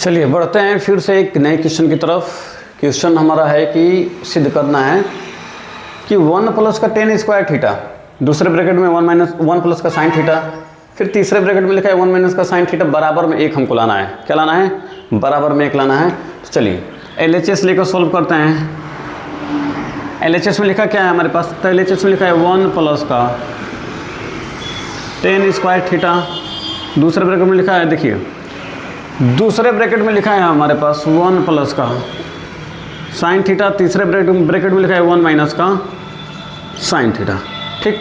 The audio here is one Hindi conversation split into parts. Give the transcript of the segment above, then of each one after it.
चलिए बढ़ते हैं फिर से एक नए क्वेश्चन की तरफ। क्वेश्चन हमारा है कि सिद्ध करना है कि 1 प्लस का टेन स्क्वायर थीटा, दूसरे ब्रैकेट में 1 प्लस का साइन थीटा, फिर तीसरे ब्रैकेट में लिखा है 1 माइनस का साइन थीटा बराबर में 1 हमको लाना है। क्या लाना है? बराबर में 1 लाना है। तो चलिए LHS लेकर सॉल्व करते हैं। LHS में लिखा क्या है हमारे पास? तो LHS में लिखा है 1 प्लस का टेन स्क्वायर थीटा, दूसरे ब्रैकेट में लिखा है, देखिए दूसरे ब्रैकेट में लिखा है हमारे पास 1 प्लस का साइन थीटा, तीसरे ब्रैकेट में लिखा है 1 माइनस का साइन थीटा। ठीक,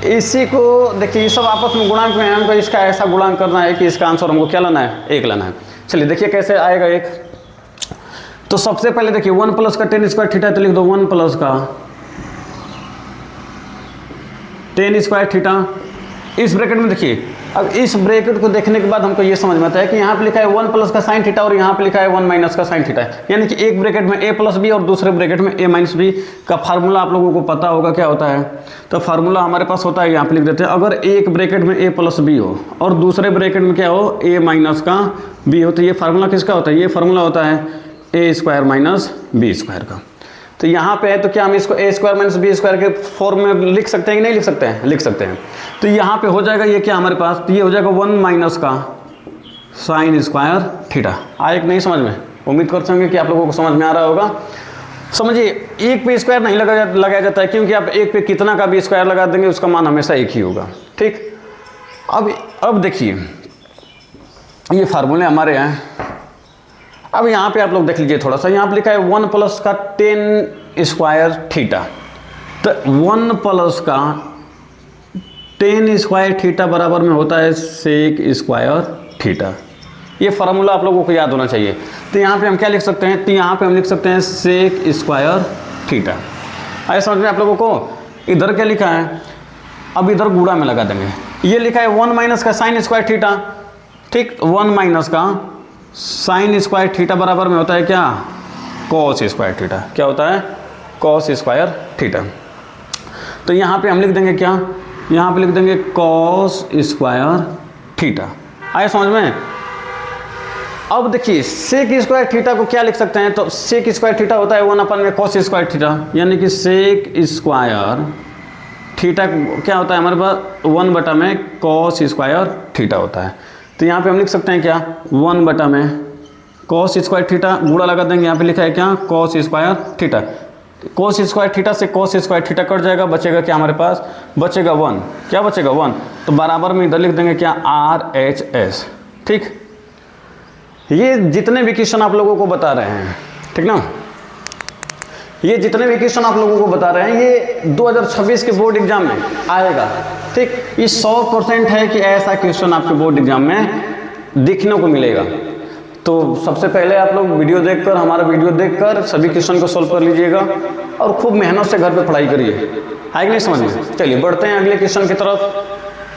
इसी को देखिए ये सब आपस में गुणांक में हमको इसका ऐसा गुणांक करना है कि इसका आंसर हमको क्या लाना है? 1 लाना है। चलिए देखिए कैसे आएगा 1। तो सबसे पहले देखिए 1 प्लस का टेन स्क्वायर थीटा, तो लिख दो 1 प्लस का टेन स्क्वायर थीटा। इस ब्रैकेट में देखिए, अब इस ब्रैकेट को देखने के बाद हमको ये समझ में आता है कि यहाँ पे लिखा है 1 प्लस का साइन थीटा और यहाँ पे लिखा है 1 माइनस का साइन थीटा, यानी कि एक ब्रैकेट में a प्लस बी और दूसरे ब्रैकेट में a माइनस बी का फार्मूला आप लोगों को पता होगा क्या होता है। तो फार्मूला हमारे पास होता है, यहाँ पे लिख देते हैं, अगर एक ब्रैकेट में a प्लस बी हो और दूसरे ब्रैकेट में क्या हो, a माइनस का b हो, तो ये फार्मूला किसका होता है? ये फार्मूला होता है a square minus B square का। तो यहाँ पे है तो क्या हम इसको a square minus B square के फॉर्म में लिख सकते हैं कि नहीं लिख सकते हैं? लिख सकते हैं। तो यहाँ पे हो जाएगा ये क्या हमारे पास? तो ये हो जाएगा 1 माइनस का साइन स्क्वायर थीटा। आए कि नहीं समझ में? उम्मीद करते होंगे कि आप लोगों को समझ में आ रहा होगा। समझिए एक पे स्क्वायर नहीं लगाया जाता है, क्योंकि आप एक पे कितना का भी स्क्वायर लगा देंगे उसका मान हमेशा एक ही होगा। ठीक, अब देखिए ये फार्मूले हमारे हैं। अब यहाँ पे आप लोग देख लीजिए थोड़ा सा, यहाँ पे लिखा है 1 प्लस का टेन स्क्वायर थीटा, तो 1 प्लस का टेन स्क्वायर थीटा बराबर में होता है सेक स्क्वायर थीटा। ये फार्मूला आप लोगों को याद होना चाहिए। तो यहाँ पे हम क्या लिख सकते हैं? तो यहाँ पे हम लिख सकते हैं सेक स्क्वायर थीटा। आए समझ में आप लोगों को? इधर क्या लिखा है? अब इधर गुणा में लगा देंगे। ये लिखा है 1 माइनस का साइन स्क्वायर थीटा। ठीक, 1 माइनस का साइन स्क्वायर थीटा बराबर में होता है क्या? Cos square theta. क्या होता है? Cos square theta. तो यहाँ पे हम लिख देंगे क्या? यहाँ पे लिख देंगे कॉस स्क्वायर थीटा। आए समझ में? अब देखिए सेक स्क्वायर थीटा को क्या लिख सकते हैं? तो सेक स्क्वायर थीटा होता है 1 अपन में कॉस स्क्वायर थीटा, यानी कि सेक स्क्वायर थीटा क्या होता है हमारे पास? 1 बटा में कॉस स्क्वायर थीटा होता है। तो यहाँ पे हम लिख सकते हैं क्या? 1 बटा में कॉस स्क्वायर थीटा, गुणा लगा देंगे, यहाँ पे लिखा है क्या? Cos square theta. Cos square theta से कॉस स्क्वायर थीटा कट जाएगा, बचेगा क्या हमारे पास? बचेगा 1। क्या बचेगा? 1। तो बराबर में इधर लिख देंगे क्या? RHS। ठीक, ये जितने भी क्वेश्चन आप लोगों को बता रहे हैं, ठीक ना, ये जितने भी क्वेश्चन आप लोगों को बता रहे हैं ये 2026 के बोर्ड एग्जाम में आएगा। ठीक, ये 100% है कि ऐसा क्वेश्चन आपके बोर्ड एग्जाम में दिखने को मिलेगा। तो सबसे पहले आप लोग वीडियो देखकर, हमारा वीडियो देखकर सभी क्वेश्चन को सॉल्व कर लीजिएगा और खूब मेहनत से घर पे पढ़ाई करिए। है कि नहीं समझ में? चलिए बढ़ते हैं अगले क्वेश्चन की तरफ।